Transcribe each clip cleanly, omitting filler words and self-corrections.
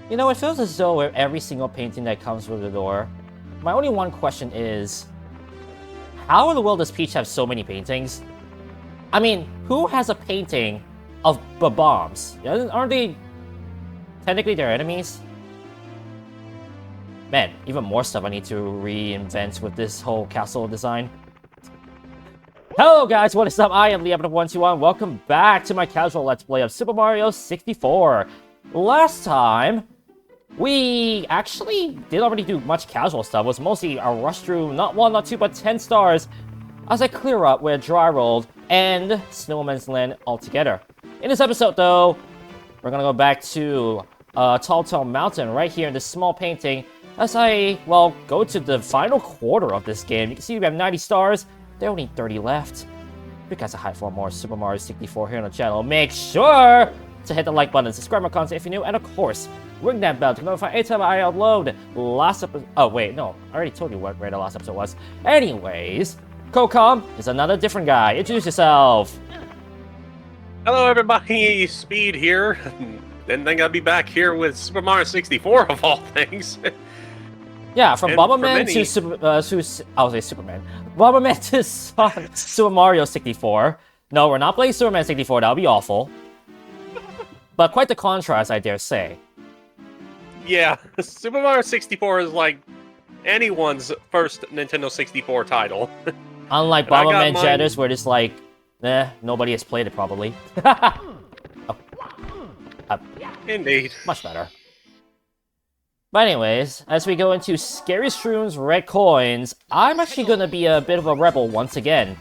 You know, it feels as though with every single painting that comes through the door, my only one question is, how in the world does Peach have so many paintings? I mean, who has a painting of bombs? Aren't they technically their enemies? Man, even more stuff I need to reinvent with this whole castle design. Hello guys, what is up? I am Liam121. Welcome back to my casual Let's Play of Super Mario 64. Last time, we actually didn't already do much casual stuff. It was mostly a rush through, not 1, not 2, but 10 stars as I clear up where Dry Rolled and Snowman's Land altogether. In this episode, though, we're gonna go back to Tall Mountain right here in this small painting as I, well, go to the final quarter of this game. You can see we have 90 stars. There are only 30 left. If you guys are hyped for more Super Mario 64 here on the channel, make sure to hit the like button, subscribe my content if you're new, and of course, ring that bell to notify anytime I upload. Last episode. Oh, wait, no. I already told you where the last episode was. Anyways, Co-comm is another different guy. Introduce yourself. Hello, everybody. Speed here. Didn't think I'd be back here with Super Mario 64 of all things. Yeah, from And Bomberman many... to I'll say Superman. Bomberman to Super Mario 64. No, we're not playing Superman 64. That would be awful. But quite the contrast, I dare say. Yeah, Super Mario 64 is like anyone's first Nintendo 64 title. Unlike Bomberman Jetters, where it's like, nobody has played it probably. Indeed. Much better. But anyways, as we go into Scary Shrooms, Red Coins, I'm actually going to be a bit of a rebel once again.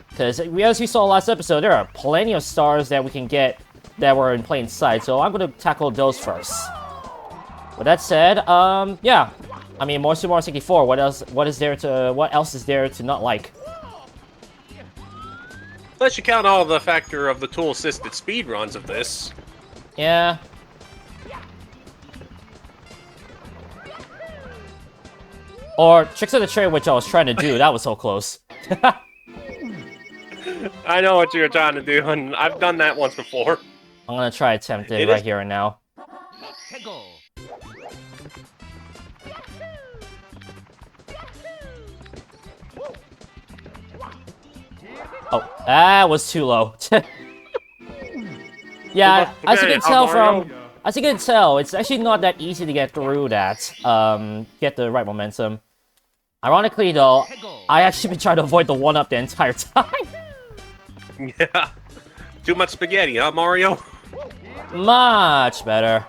Because as we saw last episode, there are plenty of stars that we can get that were in plain sight, so I'm going to tackle those first. With that said, yeah. I mean, more Super Mario 64, what else is there to not like? Unless you count all the factor of the tool-assisted speedruns of this. Yeah. Or Tricks of the Trade, which I was trying to do. That was so close. I know what you were trying to do, and I've done that once before. I'm gonna try attempt it right here and now. Oh, that was too low. Yeah, as you can tell, it's actually not that easy to get through that. Get the right momentum. Ironically, though, I actually been trying to avoid the one-up the entire time. Yeah. Too much spaghetti, huh, Mario? Much better.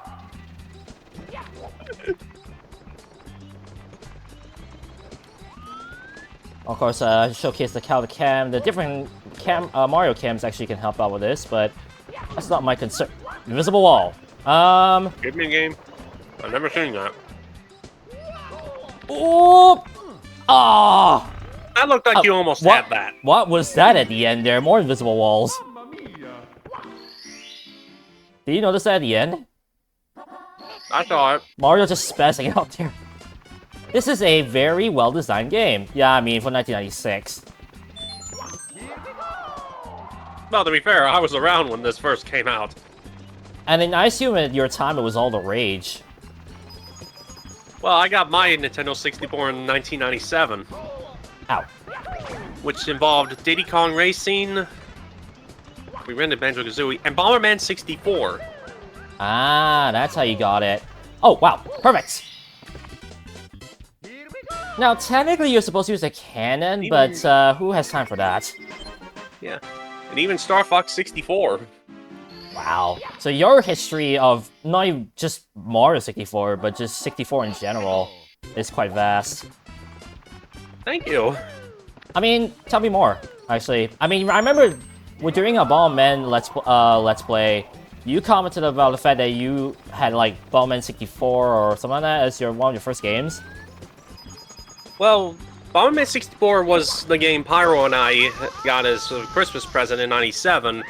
Of course, showcase the cam. The different Mario cams actually can help out with this, but that's not my concern. Invisible wall. Give me a game. I've never seen that. Oh! Ah! That looked like you almost had that. What was that at the end there? More invisible walls. Did you notice that at the end? I saw it. Mario just spazzing out there. This is a very well-designed game. Yeah, I mean, for 1996. Well, to be fair, I was around when this first came out. And then I assume at your time it was all the rage. Well, I got my Nintendo 64 in 1997. Ow. Which involved Diddy Kong Racing, we rented Banjo-Kazooie, and Bomberman 64. Ah, that's how you got it. Oh, wow. Perfect. Now, technically, you're supposed to use a cannon, but who has time for that? Yeah. And even Star Fox 64. Wow. So your history of not even just Mario 64, but just 64 in general is quite vast. Thank you. I mean, tell me more, actually. I mean, I remember we're doing a Bomberman Let's Play. You commented about the fact that you had, like, Bomberman 64 or something like that as one of your first games. Well, Bomberman 64 was the game Pyro and I got as a Christmas present in 97.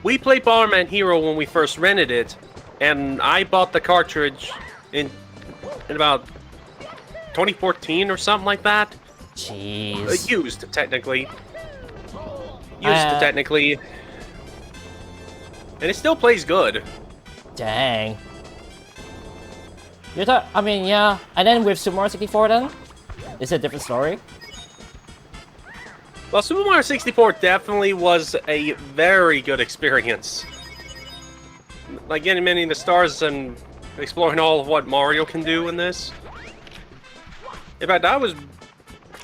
We played Bomberman Hero when we first rented it, and I bought the cartridge in about 2014 or something like that. Jeez. Used, technically. Technically. And it still plays good. Dang. I mean, yeah. And then with Super Mario 64 then? Is it a different story? Well, Super Mario 64 definitely was a very good experience. Like getting many of the stars and exploring all of what Mario can do in this. In fact, I was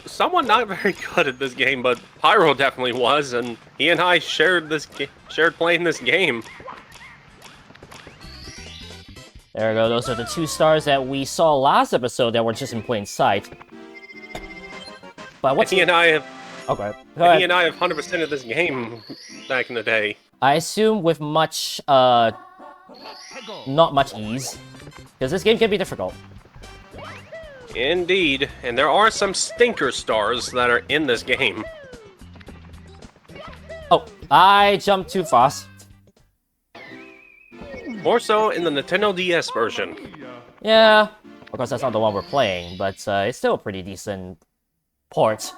somewhat not very good at this game, but Pyro definitely was, and he and I shared playing this game. There we go, those are the 2 stars that we saw last episode that were just in plain sight. But what's he and I have... Okay, he and I have 100% of this game back in the day. I assume with much, not much ease. Because this game can be difficult. Indeed, and there are some stinker stars that are in this game. Oh, I jumped too fast. More so in the Nintendo DS version. Yeah, of course that's not the one we're playing, but it's still a pretty decent port.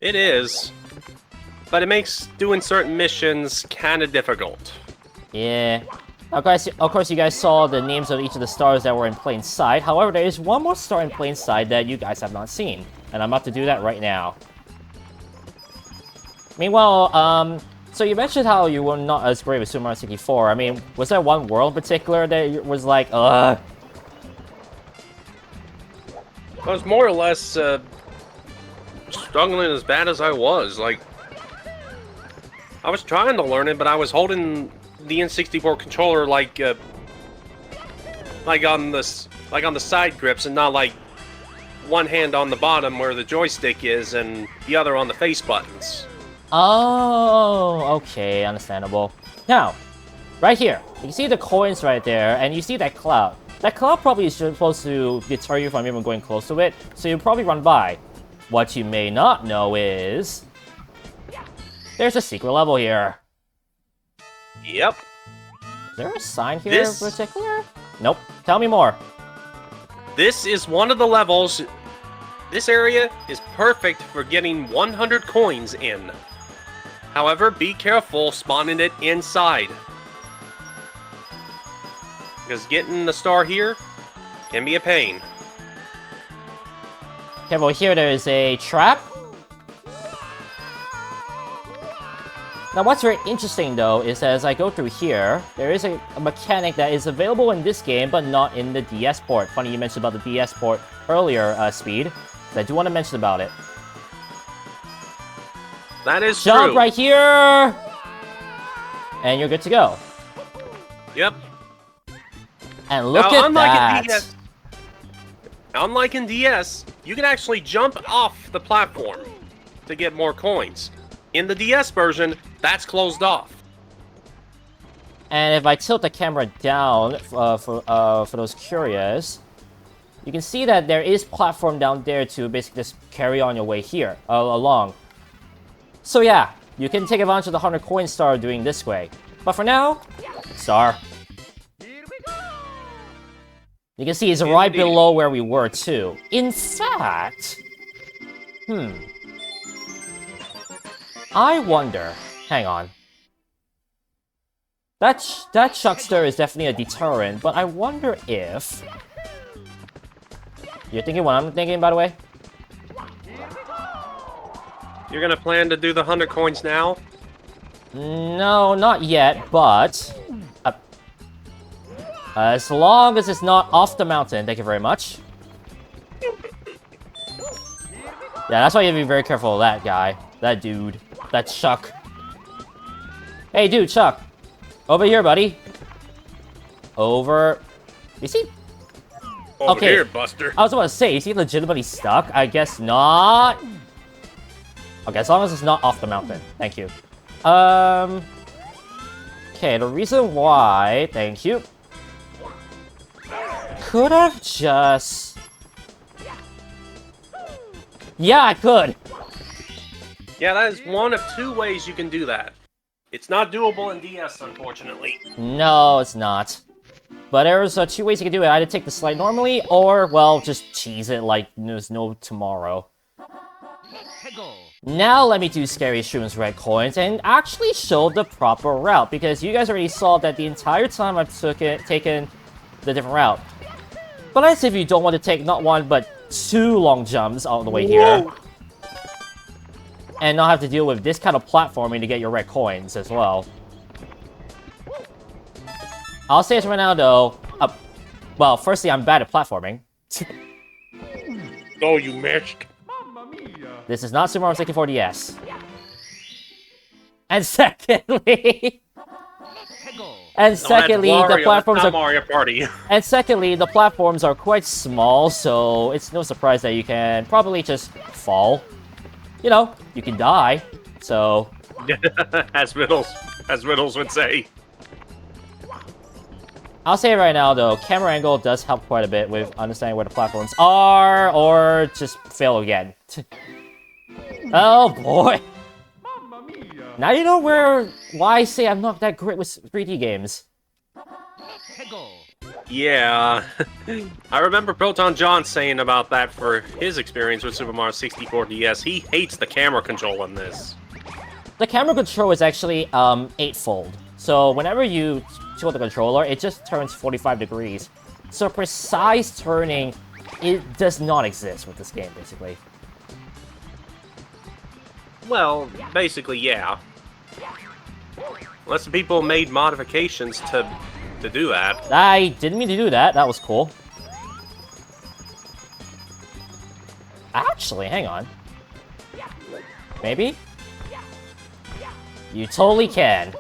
It is, but it makes doing certain missions kinda difficult. Yeah. Of course, you guys saw the names of each of the stars that were in plain sight. However, there is one more star in plain sight that you guys have not seen, and I'm about to do that right now. Meanwhile, so you mentioned how you were not as great with Super Mario 64. I mean, was there one world in particular that was like, I was more or less struggling as bad as I was. Like, I was trying to learn it, but I was holding the N64 controller like on the side grips, and not like one hand on the bottom where the joystick is and the other on the face buttons. Oh, okay, understandable. Now, right here, you can see the coins right there, and you see that cloud. That cloud probably is supposed to deter you from even going close to it, so you'll probably run by. What you may not know is... there's a secret level here. Yep. Is there a sign here in particular? Nope. Tell me more. This is one of the levels. This area is perfect for getting 100 coins in. However, be careful spawning it inside. Because getting the star here can be a pain. Okay, well here there is a trap. Now what's very interesting though is that as I go through here, there is a mechanic that is available in this game but not in the DS port. Funny you mentioned about the DS port earlier, Speed. So I do want to mention about it. That is Jump true. right here! And you're good to go. Yep. And look at that! Unlike in DS, you can actually jump off the platform to get more coins. In the DS version, that's closed off. And if I tilt the camera down for those curious, you can see that there is platform down there to basically just carry on your way here, along. So yeah, you can take advantage of the 100 coin star doing this way. But for now, star. You can see it's right below where we were too. In fact, I wonder, hang on. That Chuckster is definitely a deterrent, but I wonder if... You're thinking what I'm thinking, by the way? You're gonna plan to do the 100 coins now? No, not yet, but... as long as it's not off the mountain, thank you very much. Yeah, that's why you have to be very careful of that guy. That dude. That Chuck. Hey, dude, Chuck. Over here, buddy. Over... You see? Over here, Buster. I was about to say, is he legitimately stuck? I guess not. Okay, as long as it's not off the mountain. Thank you. Okay, the reason why... Thank you. Could have just... Yeah, I could! Yeah, that is one of 2 ways you can do that. It's not doable in DS, unfortunately. No, it's not. But there's 2 ways you can do it. Either take the slide normally, or, well, just cheese it like there's no tomorrow. Now let me do Scary Shrooms Red Coins and actually show the proper route, because you guys already saw that the entire time I've taken the different route. But let's say if you don't want to take not one, but 2 long jumps all the way here. Whoa. And not have to deal with this kind of platforming to get your red coins as well. I'll say this right now, though. Well, firstly, I'm bad at platforming. Oh, you missed. This is not Super Mario 64 DS. And secondly... And secondly, the platforms are Mario Party. And secondly, the platforms are quite small, so it's no surprise that you can probably just fall. You know, you can die. So, as Riddles would say. I'll say it right now though, camera angle does help quite a bit with understanding where the platforms are, or just fail again. Oh boy. Now you know why I say I'm not that great with 3D games. Yeah. I remember Proton John saying about that for his experience with Super Mario 64 DS. He hates the camera control in this. The camera control is actually 8-fold. So whenever you tilt the controller, it just turns 45 degrees. So precise turning, it does not exist with this game, basically. Well, basically, yeah. Unless the people made modifications to do that. I didn't mean to do that. That was cool. Actually, hang on. Maybe? You totally can.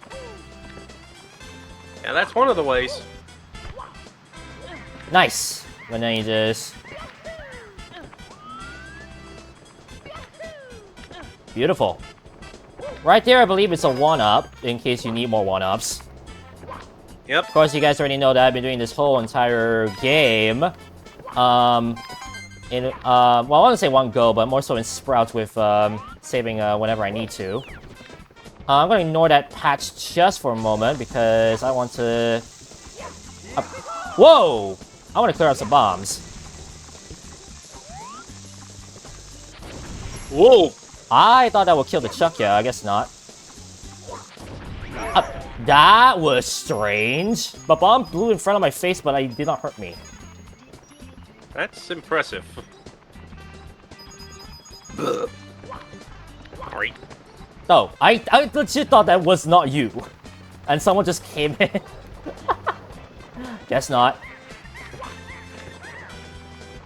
Yeah, that's one of the ways. Nice. And then you just... Beautiful. Right there, I believe it's a 1-up, in case you need more 1-ups. Yep. Of course, you guys already know that I've been doing this whole entire game. Well, I want to say one go, but more so in sprouts with saving whenever I need to. I'm going to ignore that patch just for a moment because I want to... Whoa! I want to clear out some bombs. Whoa! I thought that would kill the Chuckya, I guess not. That was strange. The bomb blew in front of my face, but it did not hurt me. That's impressive. Sorry. Oh, I legit thought that was not you. And someone just came in. Guess not.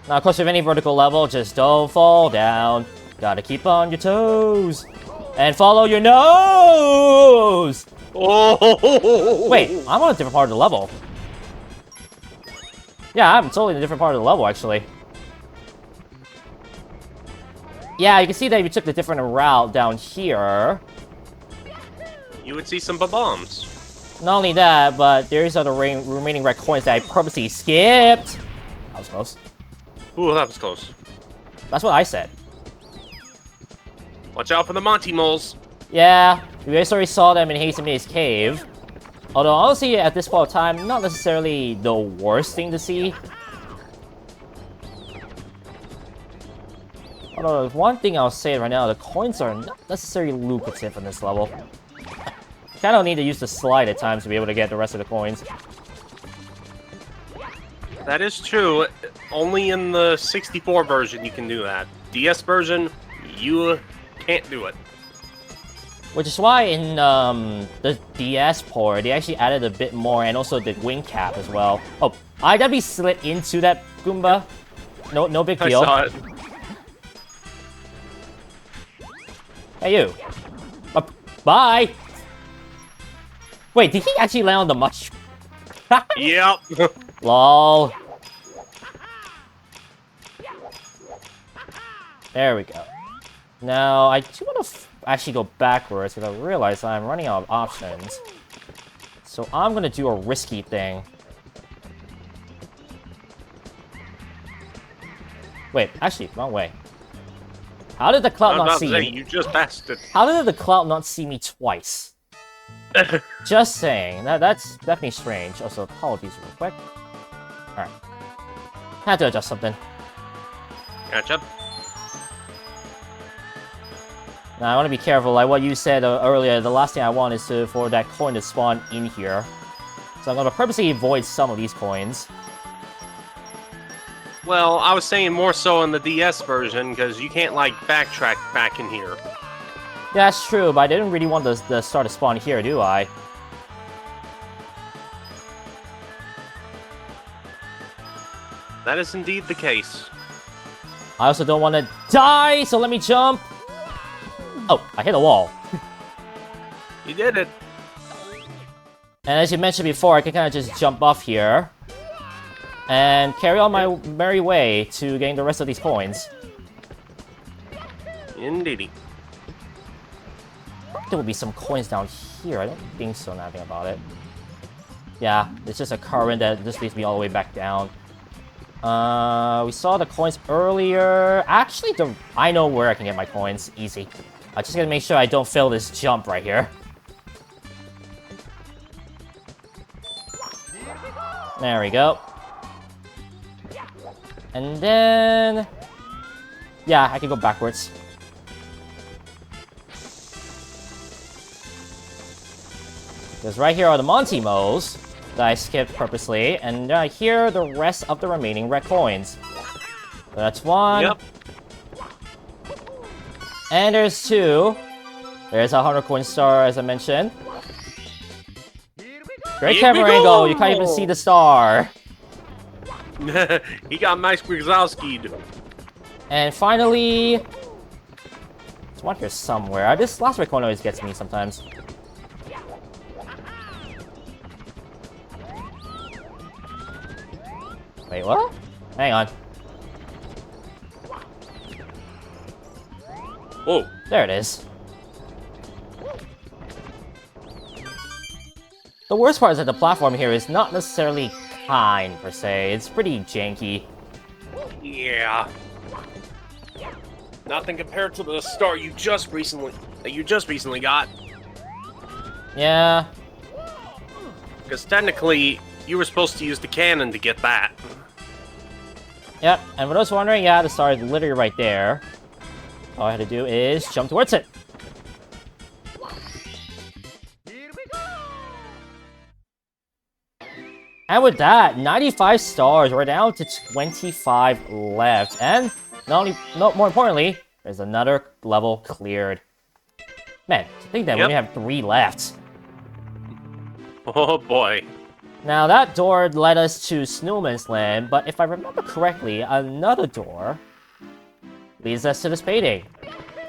Now, of course, with any vertical level, just don't fall down. Gotta keep on your toes. And follow your nose! Oh! Wait, I'm on a different part of the level. Yeah, I'm totally in a different part of the level, actually. Yeah, you can see that if you took the different route down here. You would see some bombs. Not only that, but there's other remaining red coins that I purposely skipped. That was close. Ooh, that was close. That's what I said. Watch out for the Monty moles. Yeah, you guys already saw them in Hasten Maze Cave. Although, honestly, at this point of time, not necessarily the worst thing to see. Although, one thing I'll say right now, the coins are not necessarily lucrative in this level. Kind of need to use the slide at times to be able to get the rest of the coins. That is true. Only in the 64 version you can do that. DS version, you can't do it. Which is why in the DS port, they actually added a bit more, and also the wing cap as well. Oh, I gotta be slid into that Goomba. No big deal. I saw it. Hey, you. Bye! Wait, did he actually land on the mushroom? Yep. Lol. There we go. Now, I do want to actually go backwards because I realize I'm running out of options. So I'm going to do a risky thing. Wait, actually, wrong way. How did the cloud not see me? You just passed it. How did the cloud not see me twice? Just saying. That's definitely strange. Also, apologies real quick. Alright. Had to adjust something. Gotcha. Now, I want to be careful. Like what you said earlier, the last thing I want is for that coin to spawn in here. So I'm going to purposely avoid some of these coins. Well, I was saying more so in the DS version, because you can't, like, backtrack back in here. Yeah, that's true, but I didn't really want the star to spawn here, do I? That is indeed the case. I also don't want to die, so let me jump. Oh, I hit a wall. You did it. And as you mentioned before, I can kind of just jump off here and carry on my merry way to getting the rest of these coins. Indeedy. There will be some coins down here. I don't think so, nothing about it. Yeah, it's just a current that just leads me all the way back down. We saw the coins earlier. Actually, I know where I can get my coins. Easy. I just gotta make sure I don't fail this jump right here. There we go. And then... yeah, I can go backwards. Because right here are the Monty Mo's that I skipped purposely, and here are the rest of the remaining red coins. So that's one. Yep. And there's two. There's a 100 coin star, as I mentioned. Great Here camera we angle, go! you can't even see the star. He got Max Wazowski'd. And finally... there's one here somewhere. This last red coin always gets me sometimes. Wait, what? Hang on. Whoa. There it is. The worst part is that the platform here is not necessarily kind, per se. It's pretty janky. Yeah. Nothing compared to the star you just recently got. Yeah. Because technically, you were supposed to use the cannon to get that. Yep, and for those wondering, yeah, the star is literally right there. All I had to do is jump towards it. And with that, 95 stars. We're down to 25 left. And more importantly, there's another level cleared. Man, I think that we only have 3 left. Oh boy. Now that door led us to Snowman's Land, but if I remember correctly, another door leads us to this painting.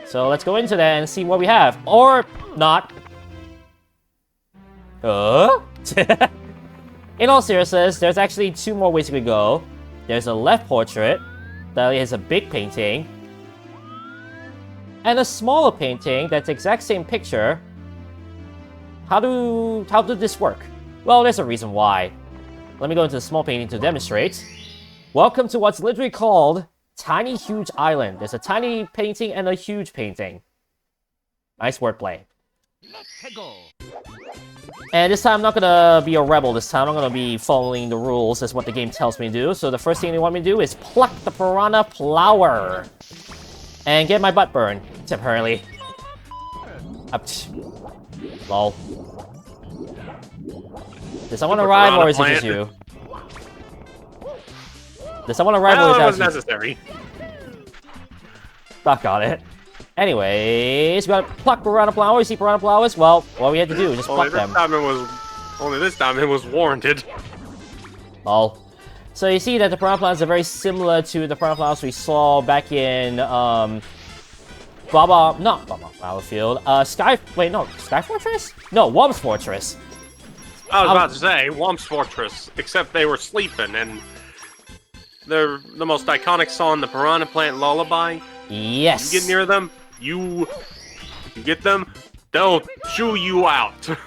So let's go into that and see what we have. Or not. In all seriousness, there's actually 2 more ways we could go. There's a left portrait, that is a big painting, and a smaller painting that's the exact same picture. How did this work? Well, there's a reason why. Let me go into the small painting to demonstrate. Welcome to what's literally called Tiny Huge Island. There's a tiny painting and a huge painting. Nice wordplay. And this time I'm not gonna be a rebel this time. I'm gonna be following the rules as what the game tells me to do. So the first thing they want me to do is pluck the piranha flower. And get my butt burned, apparently. Lol. Did someone arrive or is it just you? Did someone arrive or is Well, it was that necessary. Doc got it. Anyways, we gotta pluck piranha flowers. See piranha flowers? Well, what we had to do is just pluck them. Only this time it was warranted. Lol. So you see that the piranha flowers are very similar to the piranha flowers we saw back in, not Battlefield. Sky Fortress? No, Womp's Fortress. I was about to say, Womp's Fortress, except they were sleeping, and they're the most iconic song, the Piranha Plant Lullaby. Yes. You get near them, you get them, they'll chew you out.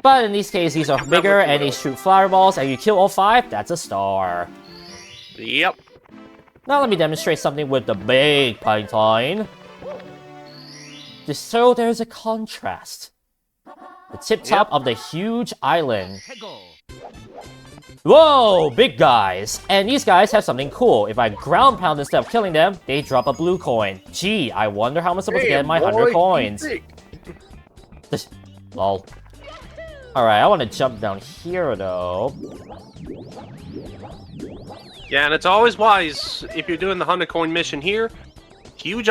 But in these cases, these are bigger, and they shoot fireballs, and you kill all 5, that's a star. Yep. Now let me demonstrate something with the big python. Just so there's a contrast. The tip top of the huge island. Whoa, big guys. And these guys have something cool. If I ground pound instead of killing them, they drop a blue coin. Gee, I wonder how I'm supposed to get my 100 coins. Lol. Alright, I want to jump down here though. Yeah, and it's always wise if you're doing the 100 coin mission here. The huge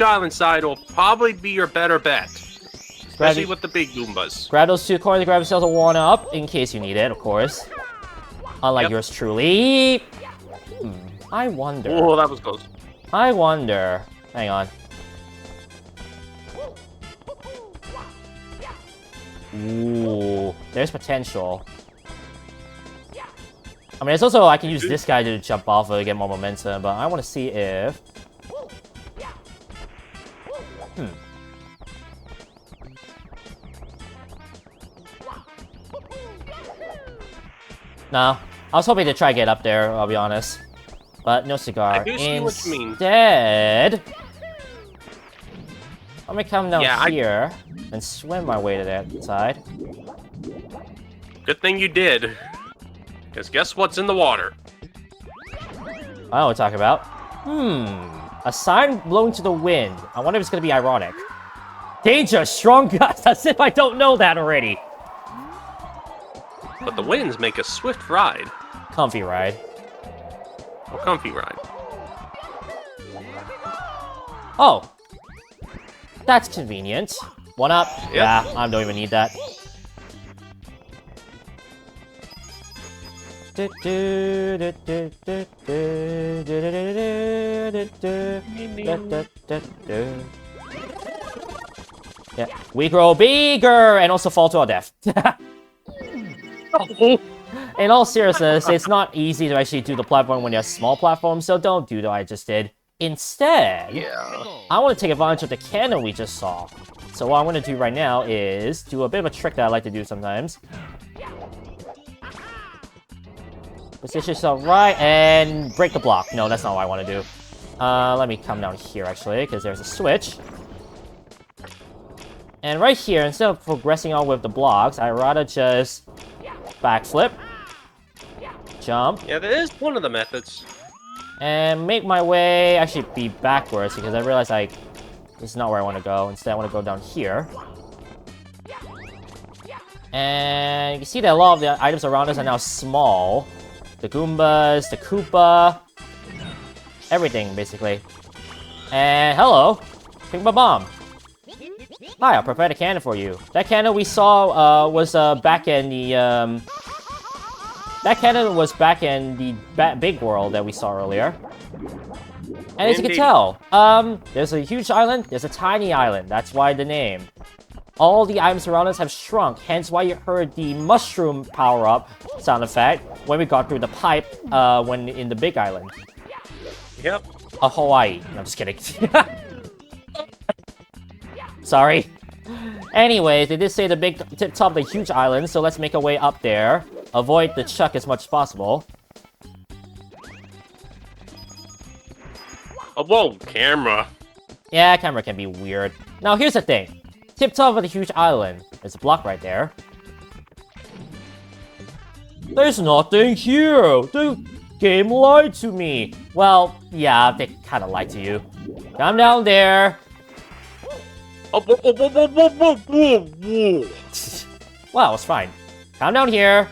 island side will probably be your better bet, especially with the big Goombas. Grab those 2 coins, grab yourself a 1-up in case you need it, of course. Unlike yours truly. I wonder. Oh, that was close. I wonder. Hang on. Ooh, there's potential. I mean, it's also I can use this guy to jump off to get more momentum, but I want to see if. No, I was hoping to try to get up there. I'll be honest, but no cigar. I do see what you mean. Instead, I'm gonna come down Yeah, here and swim my way to that side. Good thing you did. Because guess what's in the water? I know what to talk about. A sign blowing to the wind. I wonder if it's gonna be ironic. Danger, strong gusts, as if I don't know that already. But the winds make a swift ride. Comfy ride. Or comfy ride. Oh. That's convenient. 1-up. Yep. Yeah, I don't even need that. Yeah, we grow bigger and also fall to our death. In all seriousness, it's not easy to actually do the platform when you're a small platform, so don't do what I just did. Instead, I want to take advantage of the cannon we just saw. So what I'm going to do right now is do a bit of a trick that I like to do sometimes. Position yourself right and break the block. No, that's not what I want to do. Let me come down here actually, because there's a switch. And right here, instead of progressing on with the blocks, I'd rather just backflip, jump. Yeah, that is one of the methods. And make my way actually be backwards because I realize this is not where I want to go. Instead, I want to go down here. And you can see that a lot of the items around us are now small. The Goombas, the Koopa, everything basically. And hello, pick my bomb. Hi, I'll prepare the cannon for you. That cannon we saw was back in the that cannon was back in the big world that we saw earlier. And as you can tell, there's a huge island, there's a tiny island. That's why the name. All the items around us have shrunk, hence why you heard the mushroom power-up sound effect when we got through the pipe when in the big island. Yep. Hawaii. No, I'm just kidding. Sorry. Anyways, they did say the big tip top of the huge island, so let's make our way up there. Avoid the chuck as much as possible. Oh, whoa, camera. Yeah, camera can be weird. Now, here's the thing. Tip top of the huge island. There's a block right there. There's nothing here. The game lied to me. Well, yeah, they kind of lied to you. Come down there. Oh, whoa, whoa, whoa, whoa, whoa, whoa, whoa. Wow, it's fine. Come down here.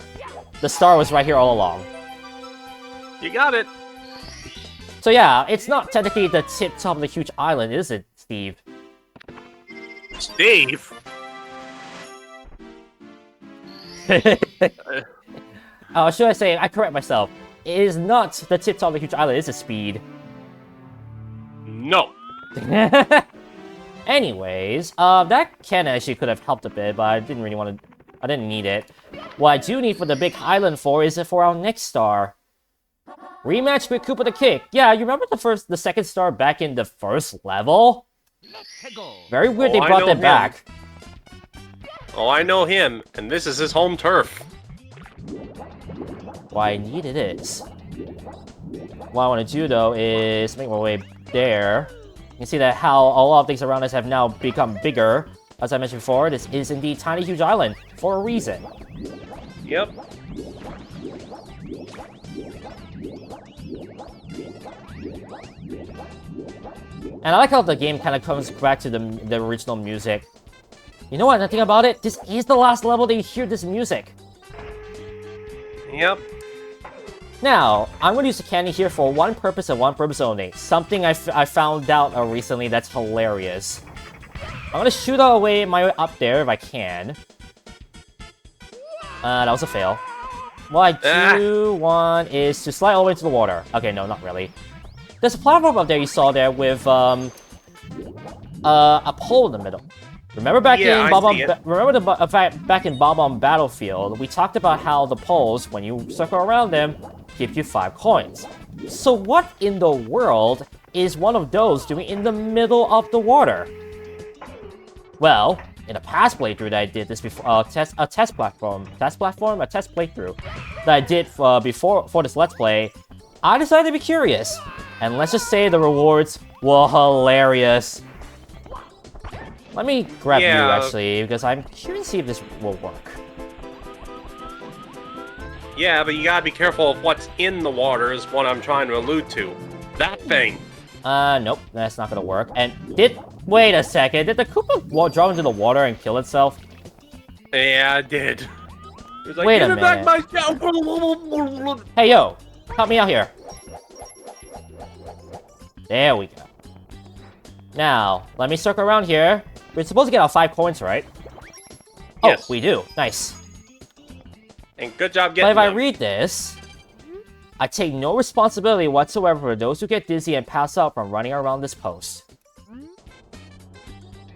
The star was right here all along. You got it. So yeah, it's not technically the tip top of the huge island, is it, Steve? Steve? Oh, should I say, I correct myself. It is not the tip top of the huge island, it's a speed. No. Anyways, that cannon actually could have helped a bit, but I didn't really want to... I didn't need it. What I do need for the big island is for our next star. Rematch with Koopa the Kick. Yeah, you remember the second star back in the first level? Very weird they brought that back. Oh, I know him, and this is his home turf. What I need it is. What I want to do though is make my way there. You can see that how a lot of things around us have now become bigger. As I mentioned before, this is indeed Tiny Huge Island for a reason. Yep. And I like how the game kind of comes back to the original music. You know what? The thing about it, this is the last level that you hear this music. Yep. Now, I'm going to use the candy here for one purpose and one purpose only. Something I found out recently that's hilarious. I'm going to shoot away my way up there if I can. That was a fail. What I do want is to slide all the way into the water. Okay, no, not really. There's a platform up there you saw there with a pole in the middle. Remember back in back in Bomb Battlefield, we talked about how the poles, when you circle around them, give you 5 coins. So what in the world is one of those doing in the middle of the water? Well, in a past playthrough that I did this before, a test playthrough that I did before this Let's Play, I decided to be curious. And let's just say the rewards were hilarious. Let me grab you, actually, because I'm curious to see if this will work. Yeah, but you gotta be careful of what's in the water is what I'm trying to allude to. That thing. Nope, that's not gonna work. And wait a second, did the Koopa drop into the water and kill itself? Yeah, it did. It was like, wait a minute. Back myself. Hey, yo, help me out here. There we go. Now, let me circle around here. We're supposed to get our 5 coins, right? Yes. Oh, we do. Nice. And good job getting But if I read this, I take no responsibility whatsoever for those who get dizzy and pass out from running around this post.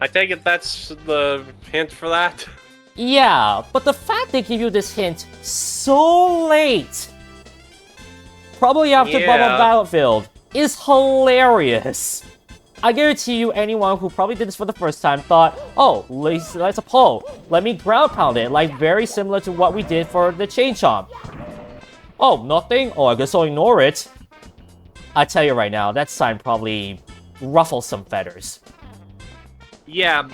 I take it that's the hint for that? Yeah, but the fact they give you this hint so late, probably after Bubble Battlefield, is hilarious. I guarantee you anyone who probably did this for the first time thought, oh, that's a pole. Let me ground pound it, like very similar to what we did for the Chain Chomp. Oh, nothing? Oh, I guess I'll ignore it. I tell you right now, that sign probably ruffles some feathers. Yeah,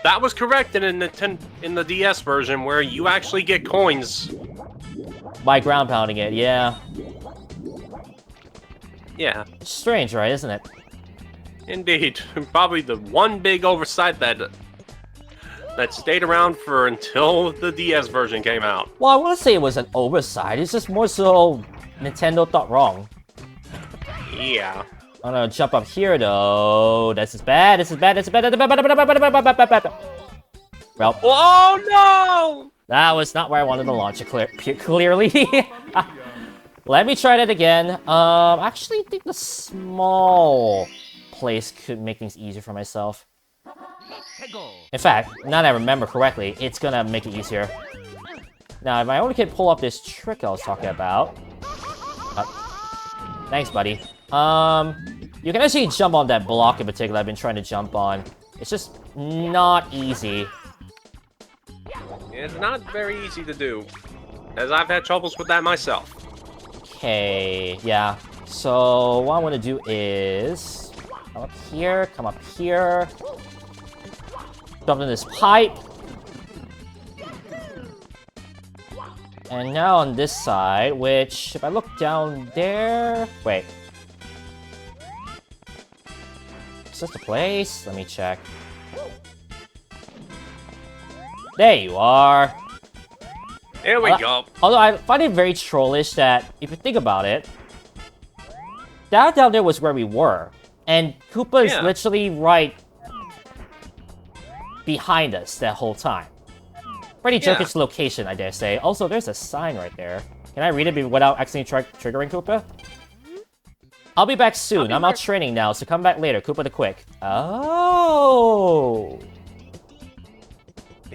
that was correct in the DS version where you actually get coins. By ground pounding it, yeah. Yeah. Strange, right, isn't it? Indeed. Probably the one big oversight that stayed around for until the DS version came out. Well, I wouldn't say it was an oversight. It's just more so Nintendo thought wrong. Yeah. I'm gonna jump up here, though. This is bad. This is bad. This is bad. Well. Oh, no! That was not where I wanted to launch it clearly. Let me try that again. Actually, I think the small place could make things easier for myself. In fact, now that I remember correctly, it's gonna make it easier. Now, if I only can pull up this trick I was talking about. Thanks, buddy. You can actually jump on that block in particular I've been trying to jump on. It's just not easy. It's not very easy to do, as I've had troubles with that myself. Okay, yeah. So, what I want to do is come up here, jump in this pipe. And now on this side, which, if I look down there... Wait. Is this the place? Let me check. There you are. Here we go. Although I find it very trollish that, if you think about it, that down there was where we were. And Koopa is literally right behind us that whole time. Pretty jerkish location, I dare say. Also, there's a sign right there. Can I read it without accidentally triggering Koopa? I'll be back soon. I'm out training now, so come back later. Koopa the Quick. Oh.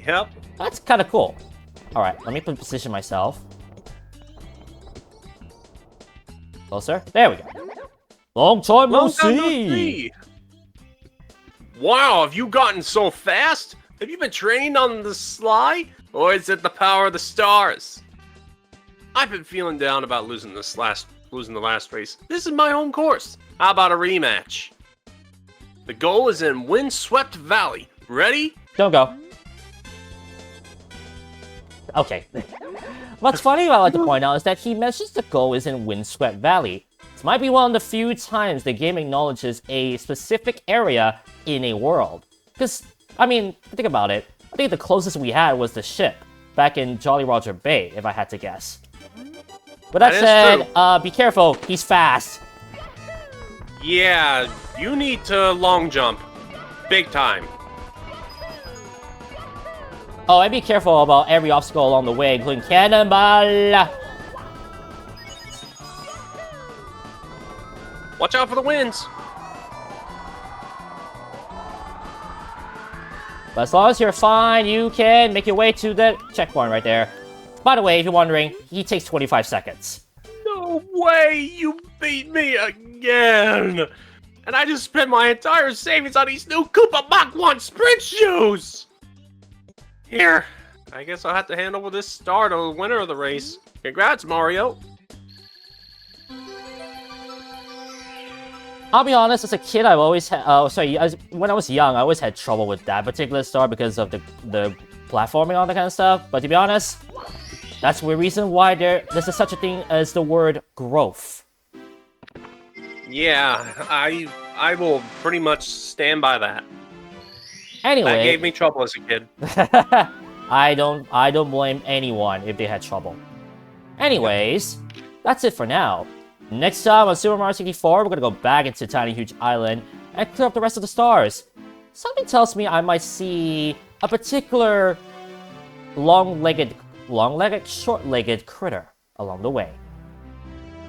Yep. That's kind of cool. Alright, let me position myself. Closer. There we go. Long time no see! Wow, have you gotten so fast? Have you been training on the sly? Or is it the power of the stars? I've been feeling down about losing the last race. This is my home course. How about a rematch? The goal is in Windswept Valley. Ready? Don't go. Okay. What's funny I'd like to point out is that he mentions the goal is in Windswept Valley. This might be one of the few times the game acknowledges a specific area in a world. Because, I mean, think about it. I think the closest we had was the ship back in Jolly Roger Bay, if I had to guess. With that That is said, be careful. He's fast. Yeah, you need to long jump. Big time. Oh, and be careful about every obstacle along the way, including cannonball. Watch out for the winds. But as long as you're fine, you can make your way to the checkpoint right there. By the way, if you're wondering, he takes 25 seconds. No way! You beat me again! And I just spent my entire savings on these new Koopa Mach 1 sprint shoes! Here, I guess I'll have to hand over this star to the winner of the race. Congrats, Mario! I'll be honest, as a kid, I've always had, when I was young, I always had trouble with that particular star because of the platforming, all that kind of stuff. But to be honest, that's the reason why there's such a thing as the word growth. Yeah, I will pretty much stand by that. Anyway, that gave me trouble as a kid. I don't blame anyone if they had trouble. Anyways, that's it for now. Next time on Super Mario 64, we're gonna go back into Tiny Huge Island and clear up the rest of the stars. Something tells me I might see a particular long-legged, short-legged critter along the way.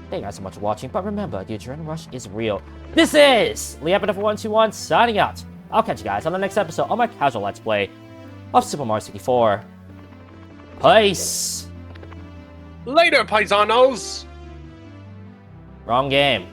Thank you guys so much for watching, but remember, the adrenaline rush is real. This is Leopard121 signing out. I'll catch you guys on the next episode of my casual Let's Play of Super Mario 64. Peace! Later, paisanos! Wrong game.